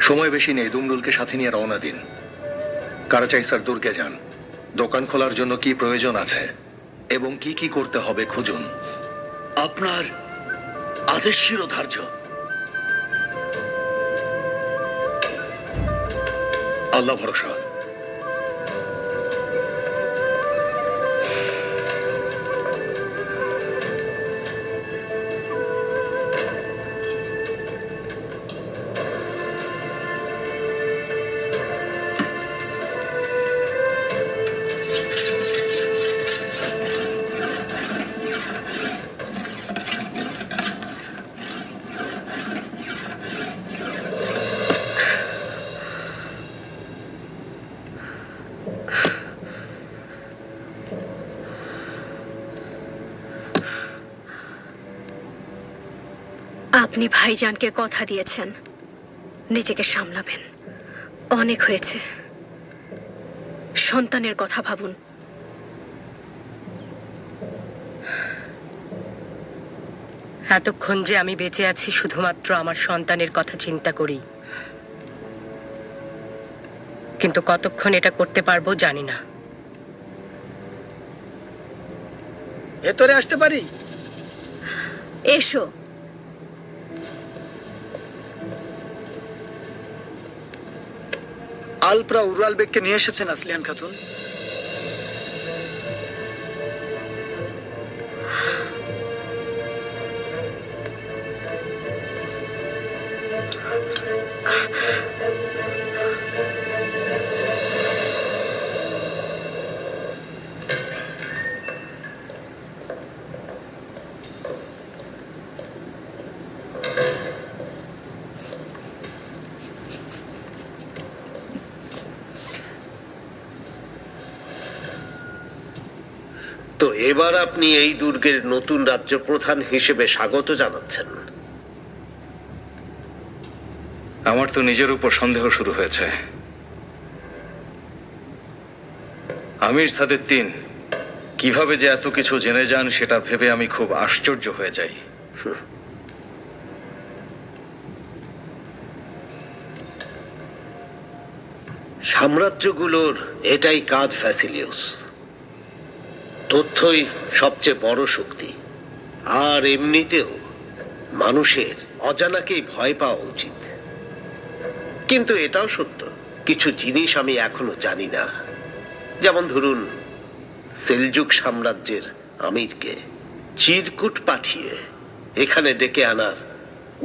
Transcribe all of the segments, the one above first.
সময় বেশি নেই, দুমরুলকে সাথে নিয়ে রওনা দিন। কারাচাইসার দুর্গে যান, দোকান খোলার জন্য কি প্রয়োজন আছে এবং কি কি করতে হবে খুঁজুন। আপনার আদেশ শিরোধার্য। আল্লাহ ভরসা। আপনি ভাইজানকে কথা দিয়েছেন নিজেকে সামলাবেন। অনেক হয়েছে, সন্তানের কথা ভাবুন। এতক্ষণ যে আমি বেঁচে আছি শুধুমাত্র আমার সন্তানের কথা চিন্তা করি, কিন্তু কতক্ষণ এটা করতে পারবো জানি না। ভেতরে আসতে পারি? এসো। আলপ্রা উরাল বেগকে নিয়ে এসেছেন আসলিয়ান খাতুন। তো এবার আপনি এই দুর্গের নতুন রাজ্য প্রধান হিসেবে স্বাগত জানাচ্ছেন। আমার তো নিজের উপর সন্দেহ শুরু হয়েছে। আমির সাদেদ্দিন কিভাবে যে এত কিছু জেনে যান সেটা ভেবে আমি খুব আশ্চর্য হয়ে যাই। সাম্রাজ্যগুলোর এটাই কাজ ফ্যাসিলিউস। তথ্যই সবচেয়ে বড় শক্তি। আর এমনিতেও মানুষের অজানাকেই ভয় পাওয়া উচিত। কিন্তু এটাও সত্য, কিছু জিনিস আমি এখনো জানি না। যেমন ধরুন, সেলজুক সাম্রাজ্যের আমিরকে চিরকুট পাঠিয়ে এখানে ডেকে আনার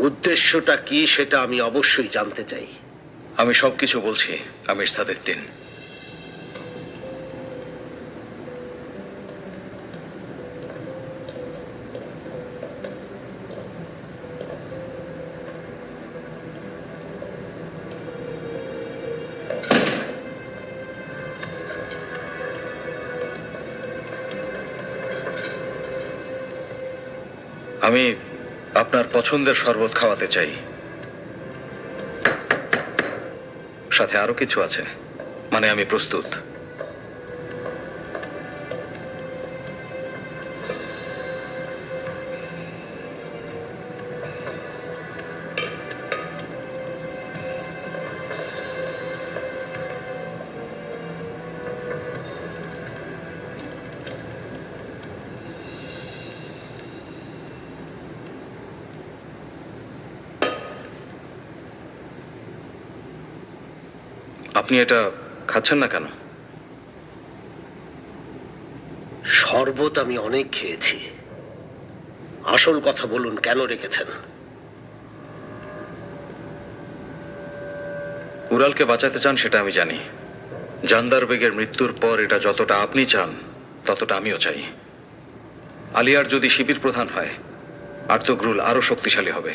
উদ্দেশ্যটা কি সেটা আমি অবশ্যই জানতে চাই। আমি সবকিছু বলছি আমির সাদেদ্দিন। আমি আপনার পছন্দের শরবত খাওয়াতে চাই, সাথে আরো কিছু আছে। মানে আমি প্রস্তুত। আপনি এটা খাচ্ছেন না কেন? শরবত আমি অনেক খেয়েছি। আসল কথা বলুন, কেন রেখেছেন? উরালকে বাঁচাতে চান সেটা আমি জানি। জান্দার বেগের মৃত্যুর পর এটা যতটা আপনি চান ততটা আমিও চাই। আলিয়ার যদি শিবির প্রধান হয়, আর্তগ্রুল আরো শক্তিশালী হবে।